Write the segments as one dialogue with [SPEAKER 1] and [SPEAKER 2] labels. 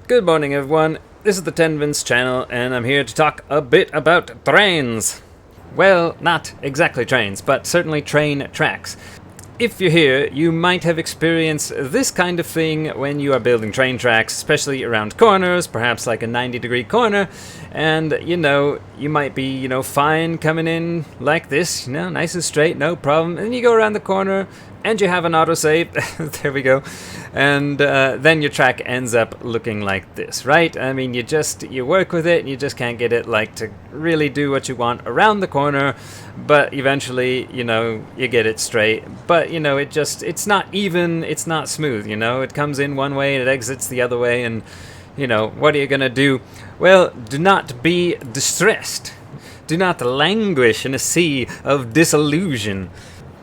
[SPEAKER 1] Good morning, everyone. This is the 10 Vince channel, and I'm here to talk a bit about trains. Well, not exactly trains, but certainly train tracks. If you're here, you might have experienced this kind of thing when you are building train tracks, especially around corners, perhaps like a 90-degree corner, and, you might be, fine coming in like this, nice and straight, no problem, and you go around the corner, and you have an autosave, there we go, and then your track ends up looking like this, right? I mean, you work with it, and you just can't get it, to really do what you want around the corner, but eventually, you get it straight, but, it's not even, it's not smooth, it comes in one way, and it exits the other way, and, what are you gonna do? Well, do not be distressed. Do not languish in a sea of disillusion.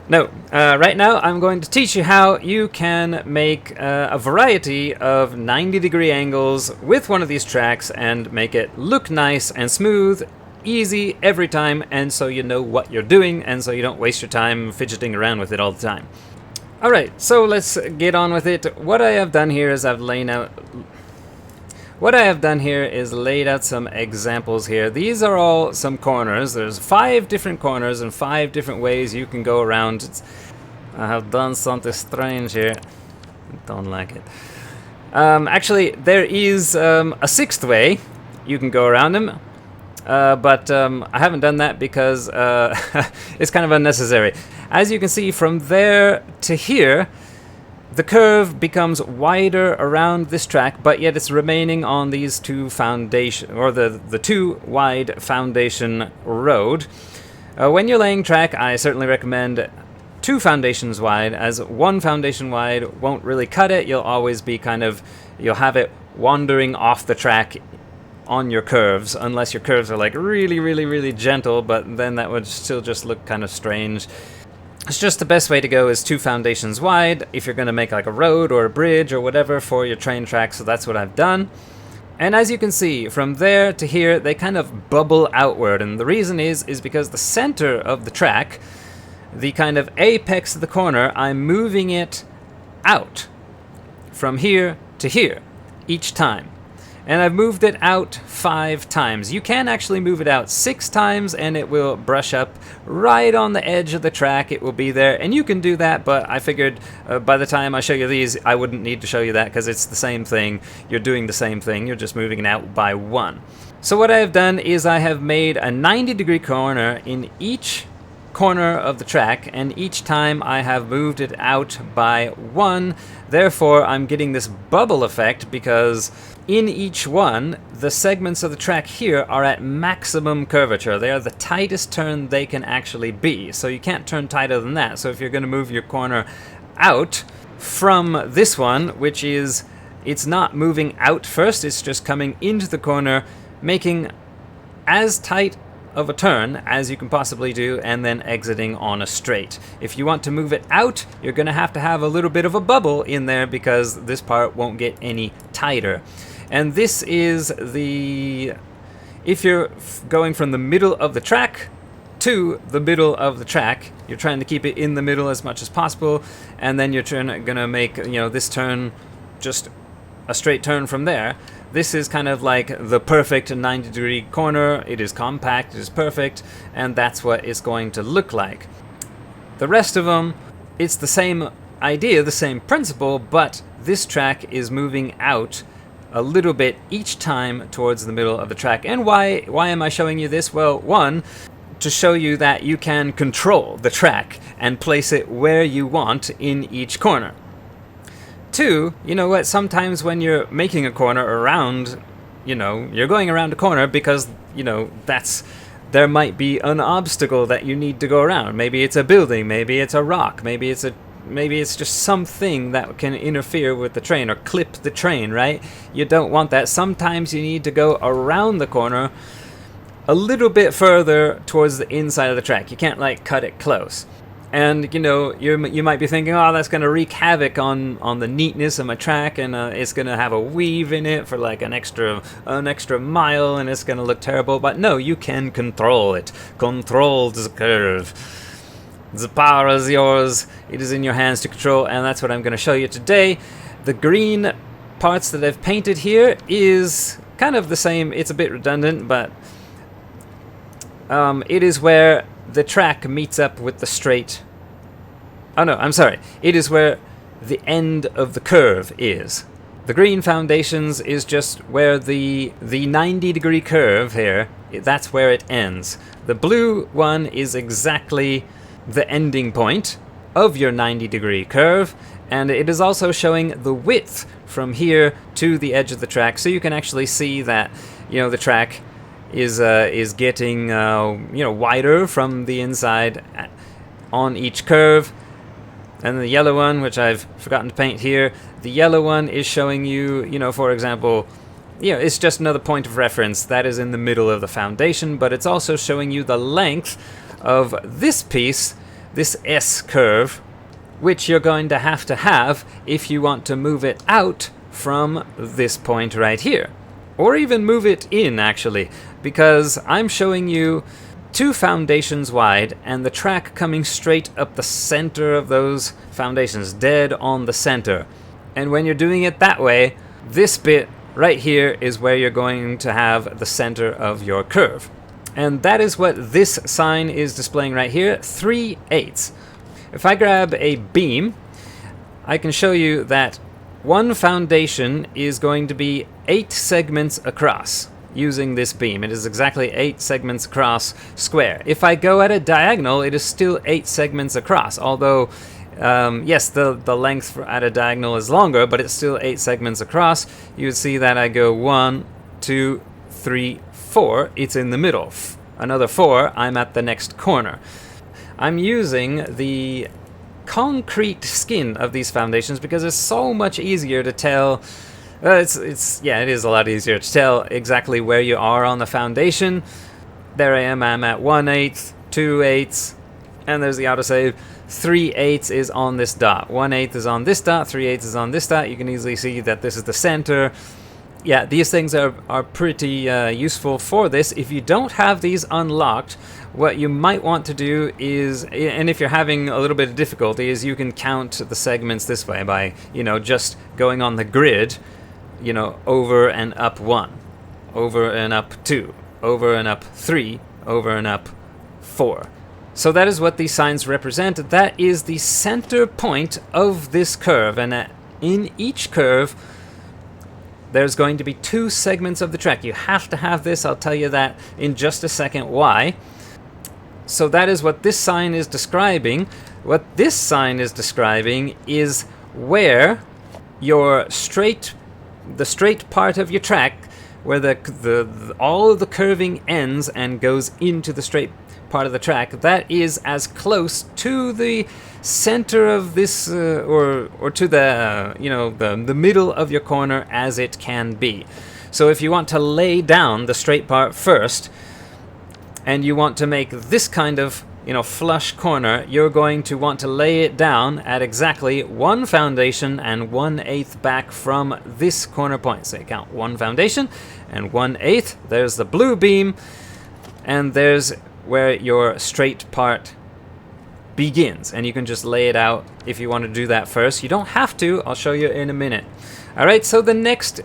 [SPEAKER 1] No, right now I'm going to teach you how you can make a variety of 90-degree angles with one of these tracks and make it look nice and smooth, easy every time, and so you know what you're doing and so you don't waste your time fidgeting around with it all the time. Alright, so let's get on with it. What I have done here is laid out some examples here. These are all some corners. There's 5 different corners and 5 different ways you can go around. I have done something strange here. Don't like it. Actually, there is a 6th way you can go around them. But I haven't done that because it's kind of unnecessary. As you can see, from there to here, the curve becomes wider around this track, but yet it's remaining on these two foundation, or the two wide foundation road. When you're laying track, I certainly recommend 2 foundations wide, as 1 foundation wide won't really cut it. You'll always be you'll have it wandering off the track on your curves, unless your curves are really, really, really gentle, but then that would still just look kind of strange. It's just the best way to go is 2 foundations wide if you're going to make a road or a bridge or whatever for your train track, so that's what I've done. And as you can see, from there to here, they kind of bubble outward, and the reason is because the center of the track, the kind of apex of the corner, I'm moving it out from here to here each time. And I've moved it out 5 times. You can actually move it out 6 times and it will brush up right on the edge of the track. It will be there, and you can do that, but I figured by the time I show you these, I wouldn't need to show you that because it's the same thing. You're doing the same thing. You're just moving it out by 1. So what I have done is I have made a 90-degree corner in each corner of the track, and each time I have moved it out by 1. Therefore, I'm getting this bubble effect because in each one, the segments of the track here are at maximum curvature. They are the tightest turn they can actually be, so you can't turn tighter than that. So if you're going to move your corner out from this one, which is, it's not moving out first, it's just coming into the corner, making as tight of a turn as you can possibly do, and then exiting on a straight. If you want to move it out, you're going to have a little bit of a bubble in there because this part won't get any tighter. And this is if you're going from the middle of the track to the middle of the track, you're trying to keep it in the middle as much as possible, and then you're going to make this turn just a straight turn from there. This is kind of like the perfect 90-degree corner. It is compact, it is perfect, and that's what it's going to look like. The rest of them, it's the same idea, the same principle, but this track is moving out a little bit each time towards the middle of the track. And why am I showing you this? Well, 1, to show you that you can control the track and place it where you want in each corner. 2, you know what, sometimes when you're making a corner around, you're going around a corner because, there might be an obstacle that you need to go around. Maybe it's a building, maybe it's a rock, maybe it's just something that can interfere with the train or clip the train, right? You don't want that. Sometimes you need to go around the corner a little bit further towards the inside of the track. You can't cut it close. And you might be thinking, oh, that's going to wreak havoc on the neatness of my track, and it's going to have a weave in it for an extra mile, and it's going to look terrible. But no, you can control it. Control the curve. The power is yours. It is in your hands to control, and that's what I'm going to show you today. The green parts that I've painted here is kind of the same. It's a bit redundant, but it is where the track meets up with the straight. Oh no, I'm sorry. It is where the end of the curve is. The green foundations is just where the 90-degree curve here, that's where it ends. The blue one is exactly the ending point of your 90-degree curve, and it is also showing the width from here to the edge of the track, so you can actually see that, you know, the track is getting you know, wider from the inside on each curve. And the yellow one, which I've forgotten to paint here, the yellow one is showing you, you know, for example, you know, it's just another point of reference that is in the middle of the foundation, but it's also showing you the length of this piece, this S curve, which you're going to have if you want to move it out from this point right here. Or even move it in, actually, because I'm showing you 2 foundations wide and the track coming straight up the center of those foundations, dead on the center. And when you're doing it that way, this bit right here is where you're going to have the center of your curve. And that is what this sign is displaying right here, 3/8. If I grab a beam, I can show you that one foundation is going to be 8 segments across. Using this beam, it is exactly 8 segments across square. If I go at a diagonal, it is still 8 segments across, although yes, the length at a diagonal is longer, but it's still 8 segments across. You would see that I go 1, 2, 3, 4, it's in the middle. Another 4, I'm at the next corner. I'm using the concrete skin of these foundations because it's so much easier to tell. Yeah, it is a lot easier to tell exactly where you are on the foundation. There I am, I'm at 1/8, 2/8, and there's the autosave. 3/8 is on this dot. 1/8 is on this dot, 3/8 is on this dot. You can easily see that this is the center. Yeah, these things are pretty useful for this. If you don't have these unlocked, what you might want to do is, and if you're having a little bit of difficulty, is you can count the segments this way by, you know, just going on the grid, you know, over and up 1, over and up 2, over and up 3, over and up 4. So that is what these signs represent. That is the center point of this curve, and in each curve there's going to be 2 segments of the track. You have to have this. I'll tell you that in just a second why. So that is what this sign is describing. What this sign is describing is where your the straight part of your track, where all of the curving ends and goes into the straight part of the track, that is as close to the center of this or to the you know, the middle of your corner as it can be. So if you want to lay down the straight part first and you want to make this kind of, you know, flush corner, you're going to want to lay it down at exactly 1 foundation and 1/8 back from this corner point. So you count 1 foundation and 1/8. There's the blue beam, and there's where your straight part begins. And you can just lay it out if you want to do that first. You don't have to. I'll show you in a minute. All right, so the next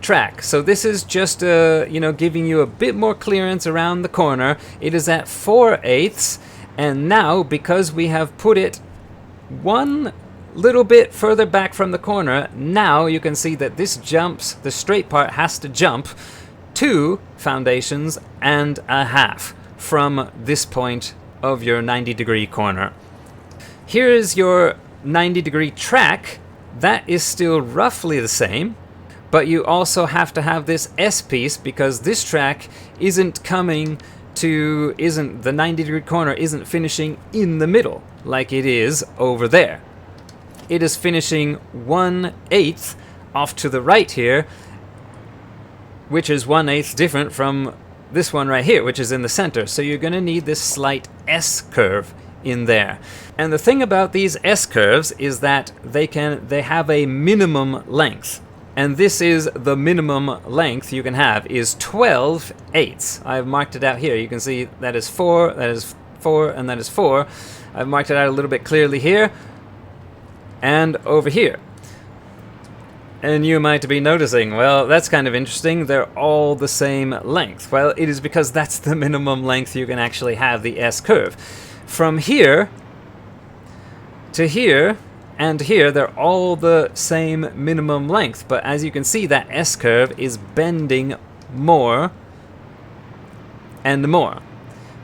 [SPEAKER 1] track. So this is just you know, giving you a bit more clearance around the corner. It is at 4/8. And now, because we have put it 1 little bit further back from the corner, now you can see that this jumps, the straight part has to jump 2 foundations and a half from this point of your 90-degree corner. Here is your 90-degree track. That is still roughly the same, but you also have to have this S piece because this track isn't the 90-degree corner isn't finishing in the middle like it is over there. It is finishing 1/8 off to the right here, which is 1/8 different from this one right here, which is in the center. So you're going to need this slight S curve in there. And the thing about these S curves is that they have a minimum length. And this is the minimum length you can have, is 12/8. I've marked it out here. You can see that is 4, that is 4, and that is 4. I've marked it out a little bit clearly here and over here. And you might be noticing, well, that's kind of interesting, they're all the same length. Well, it is because that's the minimum length you can actually have the S-curve. From here to here and here, they're all the same minimum length, but as you can see, that S-curve is bending more and more.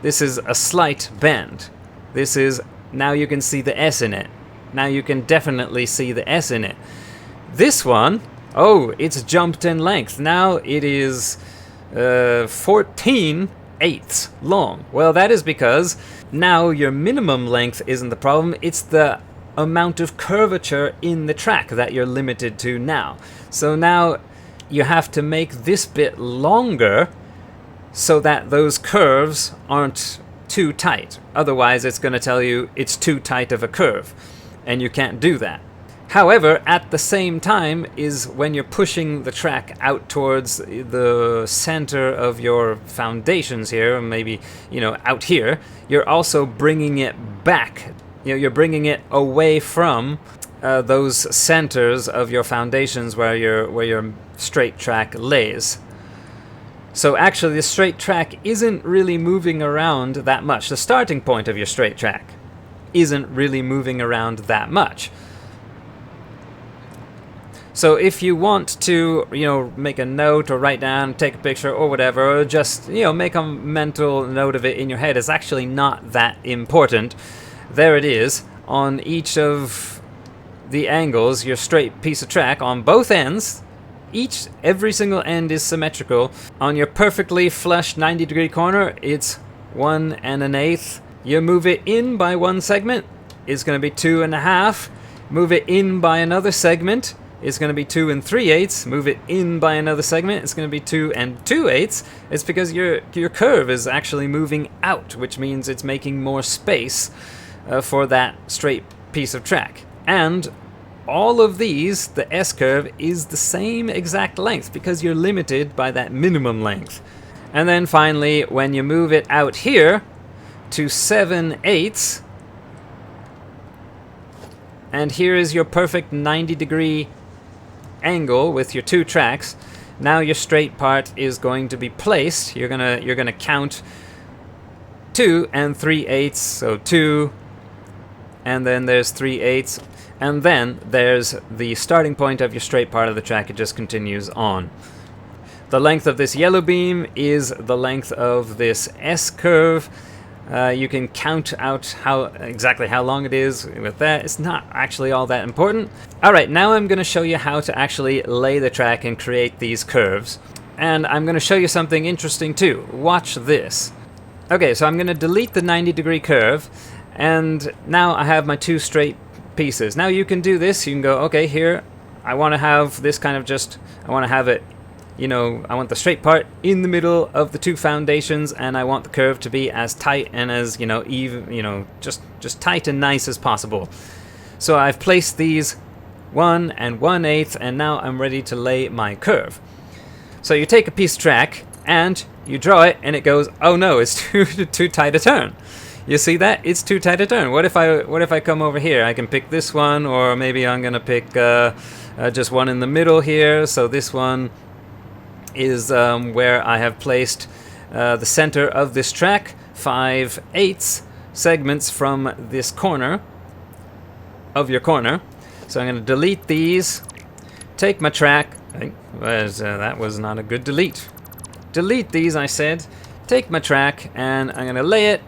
[SPEAKER 1] This is a slight bend. This is, now you can see the S in it. Now you can definitely see the S in it. This one, oh, it's jumped in length. Now it is 14/8 long. Well, that is because now your minimum length isn't the problem. It's the amount of curvature in the track that you're limited to now. So now you have to make this bit longer so that those curves aren't too tight. Otherwise, it's going to tell you it's too tight of a curve, and you can't do that. However, at the same time is when you're pushing the track out towards the center of your foundations here, maybe, you know, out here, you're also bringing it back. You know, you're bringing it away from those centers of your foundations where your straight track lays. So actually, the straight track isn't really moving around that much. The starting point of your straight track isn't really moving around that much. So if you want to, you know, make a note or write down, take a picture or whatever, or just, you know, make a mental note of it in your head, it's actually not that important. There it is on each of the angles, your straight piece of track on both ends. Every single end is symmetrical. On your perfectly flush 90-degree corner, it's 1 1/8. You move it in by one segment, it's going to be 2 1/2. Move it in by another segment, it's going to be 2 3/8. Move it in by another segment, it's going to be 2 2/8. It's because your curve is actually moving out, which means it's making more space for that straight piece of track. And all of these, the S-curve is the same exact length because you're limited by that minimum length. And then finally, when you move it out here to 7/8, and here is your perfect 90-degree angle with your two tracks. Now your straight part is going to be placed. You're gonna count 2 3/8, so 2, and then there's 3/8, and then there's the starting point of your straight part of the track. It just continues on. The length of this yellow beam is the length of this S-curve. You can count out exactly how long it is with that. It's not actually all that important. Alright, now I'm going to show you how to actually lay the track and create these curves. And I'm going to show you something interesting too. Watch this. Okay, so I'm going to delete the 90-degree curve, and now I have my two straight pieces. Now you can do this. You can go, okay, here, I want to have this kind of I want to have it, you know, I want the straight part in the middle of the two foundations, and I want the curve to be as tight and as, you know, even, you know, just tight and nice as possible. So I've placed these 1 1/8, and now I'm ready to lay my curve. So you take a piece of track and you draw it, and it goes, oh no, it's too tight a turn. You see that? It's too tight a turn. What if I come over here? I can pick this one, or maybe I'm gonna pick just one in the middle here. So this one is where I have placed the center of this track, 5/8 segments from this corner of your corner. So I'm going to delete these, take my track. That was not a good delete. Delete these, I said. Take my track, and I'm going to lay it.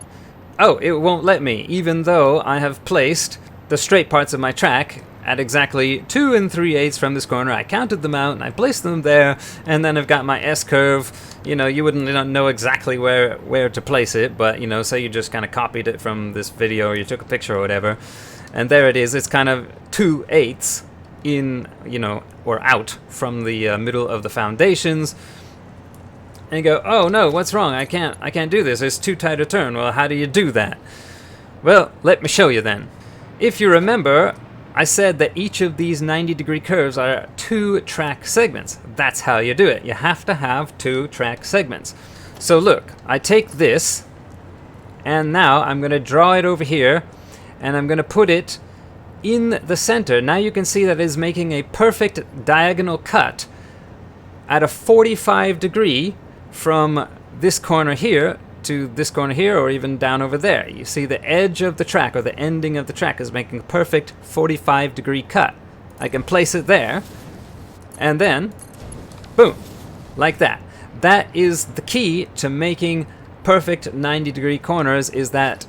[SPEAKER 1] Oh, it won't let me, even though I have placed the straight parts of my track at exactly 2 3/8 from this corner. I counted them out and I placed them there, and then I've got my S-curve. You know, you wouldn't know exactly where to place it, but, you know, say you just kind of copied it from this video, or you took a picture or whatever, and there it is. It's kind of 2/8 in, you know, or out from the middle of the foundations. And you go, oh no, what's wrong? I can't do this. It's too tight a turn. Well, how do you do that? Well, let me show you then. If you remember, I said that each of these 90-degree curves are 2 track segments. That's how you do it. You have to have 2 track segments. So look, I take this, and now I'm going to draw it over here, and I'm going to put it in the center, now you can see that it is making a perfect diagonal cut at a 45 degree from this corner here to this corner here, or even down over there. You see the edge of the track, or the ending of the track, is making a perfect 45 degree cut. I can place it there, and then, boom, like that. That is the key to making perfect 90 degree corners, is that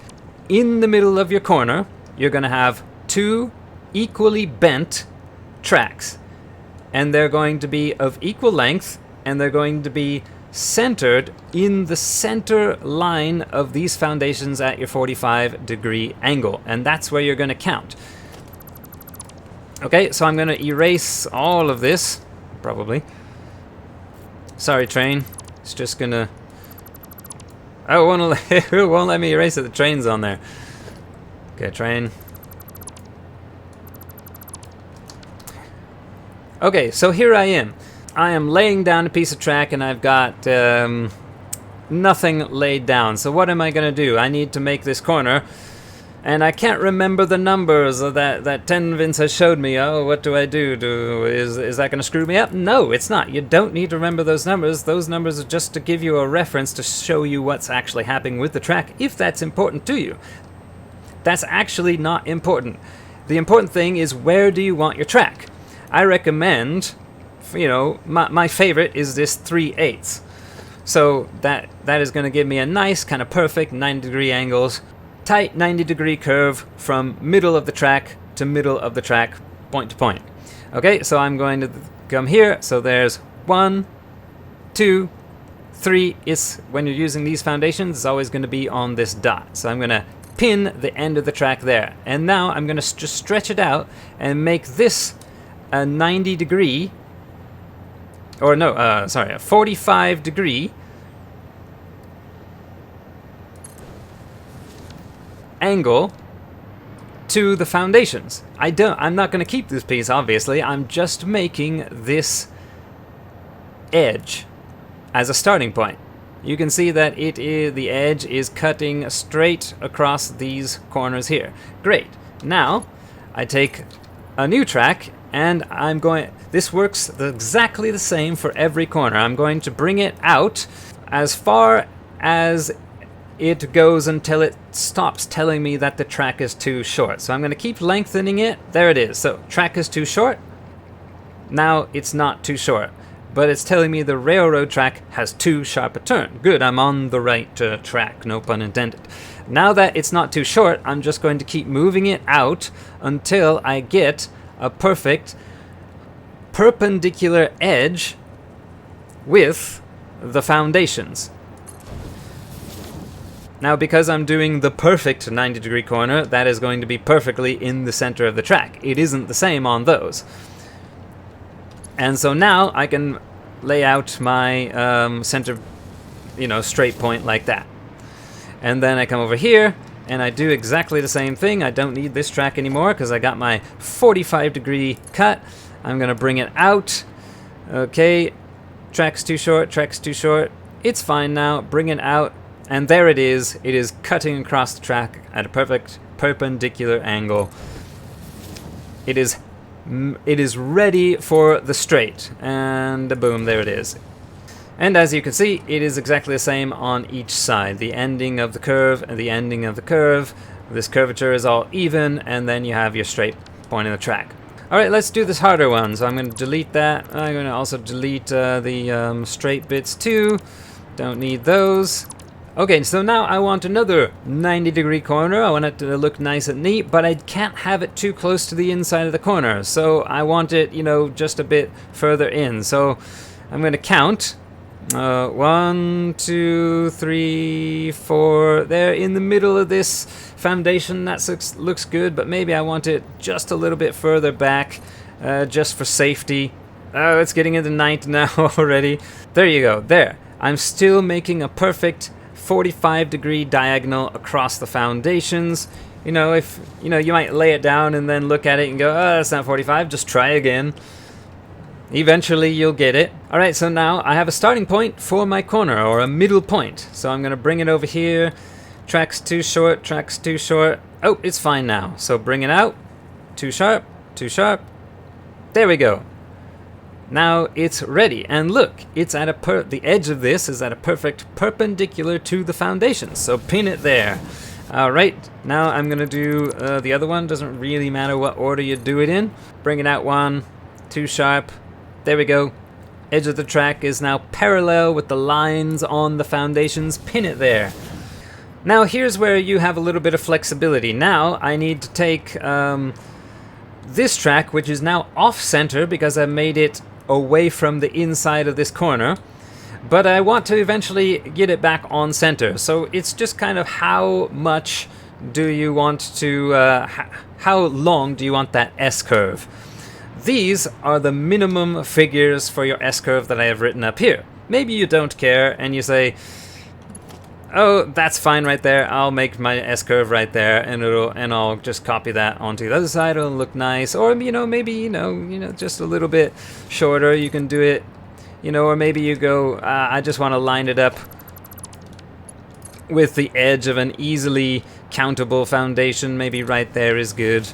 [SPEAKER 1] in the middle of your corner, you're going to have two equally bent tracks. And they're going to be of equal length, and they're going to be centered in the center line of these foundations at your 45 degree angle. And that's where you're going to count. Okay, so I'm going to erase all of this, probably. Sorry, train. It's just going to... Oh, it won't let me erase it. The train's on there. Okay, train. Okay, so here I am. I am laying down a piece of track, and I've got nothing laid down. So what am I going to do? I need to make this corner, and I can't remember the numbers that 10 Vince has showed me. Oh, what do I do? Is that going to screw me up? No, it's not. You don't need to remember those numbers. Those numbers are just to give you a reference to show you what's actually happening with the track, if that's important to you. That's actually not important. The important thing is, where do you want your track? I recommend, my favorite is this 3/8. So that is going to give me a nice kind of perfect 90 degree angles, tight 90 degree curve from middle of the track to middle of the track, point to point. Okay, so I'm going to come here. So there's 1, 2, 3. When you're using these foundations, it's always going to be on this dot. So I'm going to pin the end of the track there. And now I'm going to just stretch it out and make this a 90 degree, or no, a 45 degree angle to the foundations. I'm not going to keep this piece, obviously. I'm just making this edge as a starting point. You can see that the edge is cutting straight across these corners here. Great. Now I take a new track, and this works exactly the same for every corner. I'm going to bring it out as far as it goes until it stops telling me that the track is too short. So I'm going to keep lengthening it. There it is. So track is too short. Now it's not too short, but it's telling me the railroad track has too sharp a turn. Good, I'm on the right track, no pun intended. Now that it's not too short, I'm just going to keep moving it out until I get a perfect perpendicular edge with the foundations. Now, because I'm doing the perfect 90 degree corner, that is going to be perfectly in the center of the track. It isn't the same on those. And so now I can lay out my center, straight point like that. And then I come over here, and I do exactly the same thing. I don't need this track anymore because I got my 45 degree cut. I'm going to bring it out. Okay, track's too short, track's too short. It's fine now. Bring it out. And there it is. It is cutting across the track at a perfect perpendicular angle. It is ready for the straight. And boom, there it is. And as you can see, it is exactly the same on each side. The ending of the curve and the ending of the curve. This curvature is all even, and then you have your straight point in the track. Alright, let's do this harder one. So I'm going to delete that. I'm going to also delete the straight bits too. Don't need those. Okay, so now I want another 90 degree corner. I want it to look nice and neat, but I can't have it too close to the inside of the corner. So I want it, just a bit further in. So I'm going to count. 1, 2, 3, 4. There in the middle of this foundation. That looks good, but maybe I want it just a little bit further back, just for safety. Oh, it's getting into night now already. There you go. There. I'm still making a perfect 45 degree diagonal across the foundations. If you might lay it down and then look at it and go, oh, that's not 45. Just try again. Eventually you'll get it. Alright, so now I have a starting point for my corner, or a middle point. So I'm going to bring it over here. Track's too short, track's too short. Oh, it's fine now. So bring it out. too sharp, too sharp. There we go. Now it's ready, and look, it's at the edge of this is at a perfect perpendicular to the foundation, so pin it there. Alright, now I'm gonna do the other one. Doesn't really matter what order you do it in. Bring it out one, too sharp. There we go. Edge of the track is now parallel with the lines on the foundations. Pin it there. Now here's where you have a little bit of flexibility. Now I need to take this track, which is now off-center because I made it away from the inside of this corner, but I want to eventually get it back on center. So it's just kind of how much do you want to, how long do you want that S-curve? These are the minimum figures for your S-curve that I have written up here. Maybe you don't care and you say, oh, that's fine right there. I'll make my S-curve right there, and I'll just copy that onto the other side. It'll look nice. Or maybe just a little bit shorter. You can do it, or maybe you go. I just want to line it up with the edge of an easily countable foundation. Maybe right there is good.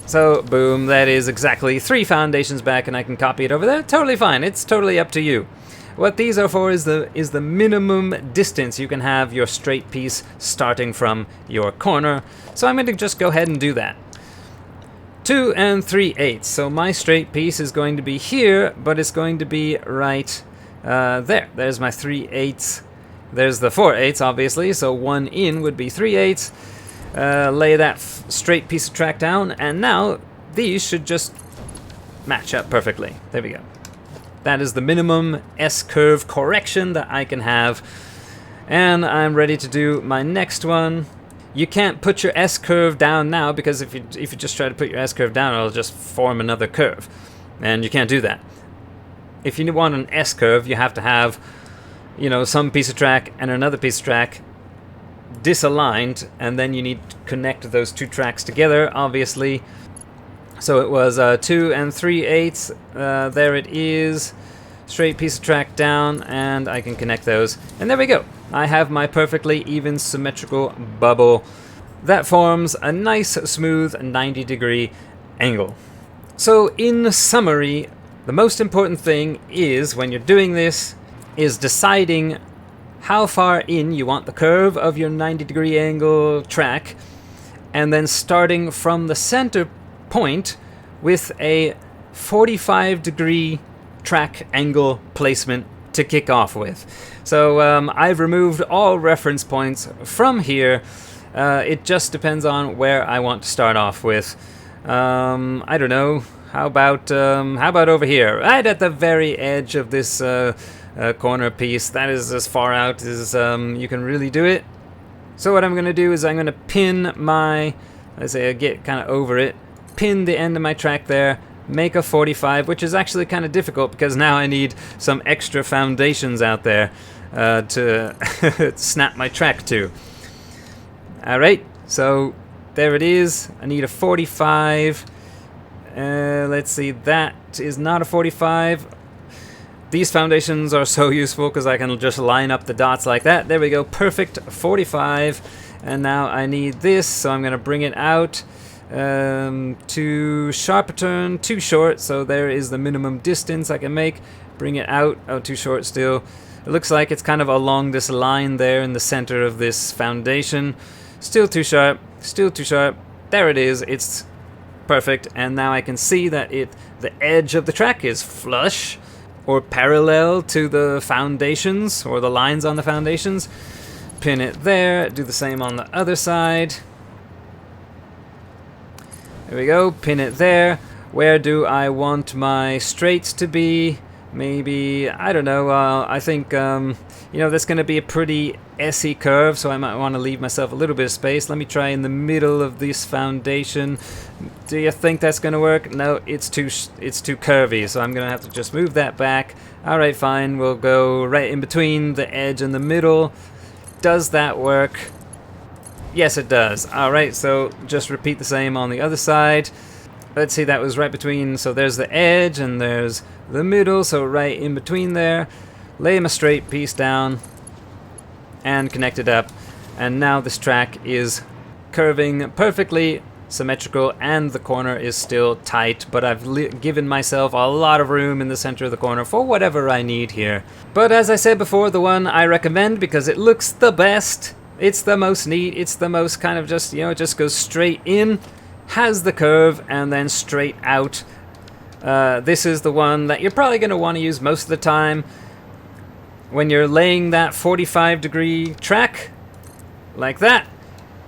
[SPEAKER 1] So boom, that is exactly 3 foundations back, and I can copy it over there. Totally fine. It's totally up to you. What these are for is the minimum distance you can have your straight piece starting from your corner. So I'm going to just go ahead and do that. 2 3/8. So my straight piece is going to be here, but it's going to be right there. There's my 3/8. There's the 4/8, obviously. So 1 in would be 3/8. Lay that straight piece of track down, and now these should just match up perfectly. There we go. That is the minimum S-curve correction that I can have. And I'm ready to do my next one. You can't put your S-curve down now, because if you just try to put your S-curve down, it'll just form another curve. And you can't do that. If you want an S-curve, you have to have, some piece of track and another piece of track disaligned, and then you need to connect those 2 tracks together, obviously. So it was 2 3/8. There it is. Straight piece of track down, and I can connect those. And there we go. I have my perfectly even symmetrical bubble that forms a nice, smooth 90-degree angle. So in summary, the most important thing is, when you're doing this, is deciding how far in you want the curve of your 90-degree angle track, and then starting from the center point with a 45-degree track angle placement to kick off with. So I've removed all reference points from here. It just depends on where I want to start off with. I don't know. How about over here, right at the very edge of this corner piece? That is as far out as you can really do it. So what I'm going to do is I'm going to pin my, let's say I get kind of over it, pin the end of my track there, make a 45, which is actually kind of difficult because now I need some extra foundations out there to snap my track to. Alright, so there it is. I need a 45. Let's see, that is not a 45. These foundations are so useful because I can just line up the dots like that. There we go, perfect 45. And now I need this, so I'm going to bring it out. Too sharp a turn, too short, so there is the minimum distance I can make. Bring it out. Oh, too short still. It looks like it's kind of along this line there in the center of this foundation. Still too sharp, still too sharp. There it is, it's perfect. And now I can see that the edge of the track is flush or parallel to the foundations or the lines on the foundations. Pin it there, do the same on the other side. There we go, pin it there. Where do I want my straights to be? Maybe, I don't know, I think, that's going to be a pretty S-y curve, so I might want to leave myself a little bit of space. Let me try in the middle of this foundation. Do you think that's going to work? No, it's too curvy, so I'm going to have to just move that back. Alright, fine, we'll go right in between the edge and the middle. Does that work? Yes, it does. Alright, so just repeat the same on the other side. Let's see, that was right between, so there's the edge and there's the middle, so right in between there. Lay my straight piece down and connect it up. And now this track is curving perfectly symmetrical and the corner is still tight, but I've given myself a lot of room in the center of the corner for whatever I need here. But as I said before, the one I recommend because it looks the best, it's the most neat, it's the most kind of just, it just goes straight in, has the curve, and then straight out. This is the one that you're probably going to want to use most of the time when you're laying that 45-degree track, like that.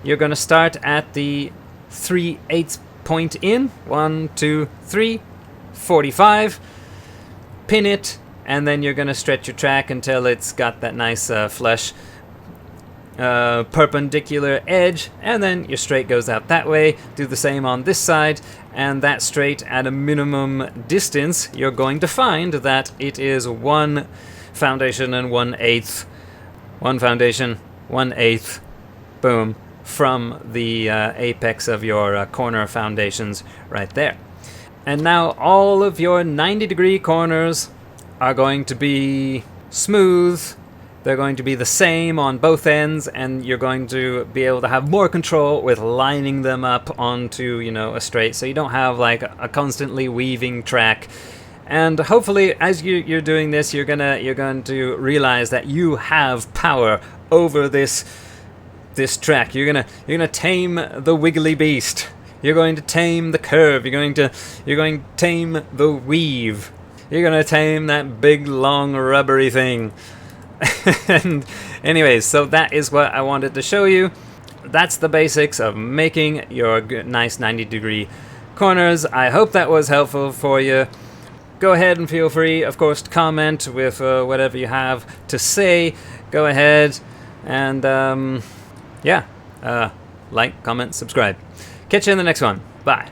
[SPEAKER 1] You're going to start at the 3/8 point in, 1, 2, 3, 45, pin it, and then you're going to stretch your track until it's got that nice flush perpendicular edge, and then your straight goes out that way. Do the same on this side, and that straight at a minimum distance, you're going to find that it is 1 foundation and 1/8, 1 foundation, 1/8, boom, from the apex of your corner foundations right there. And now all of your 90-degree corners are going to be smooth. They're going to be the same on both ends, and you're going to be able to have more control with lining them up onto, a straight, so you don't have like a constantly weaving track. And hopefully, as you're doing this, you're going to realize that you have power over this track. You're gonna tame the wiggly beast. You're going to tame the curve. You're going to tame the weave. You're gonna tame that big long rubbery thing. And anyways, so that is what I wanted to show you. That's the basics of making your nice 90-degree corners. I hope that was helpful for you. Go ahead and feel free, of course, to comment with whatever you have to say. Go ahead and like, comment, subscribe. Catch you in the next one. Bye.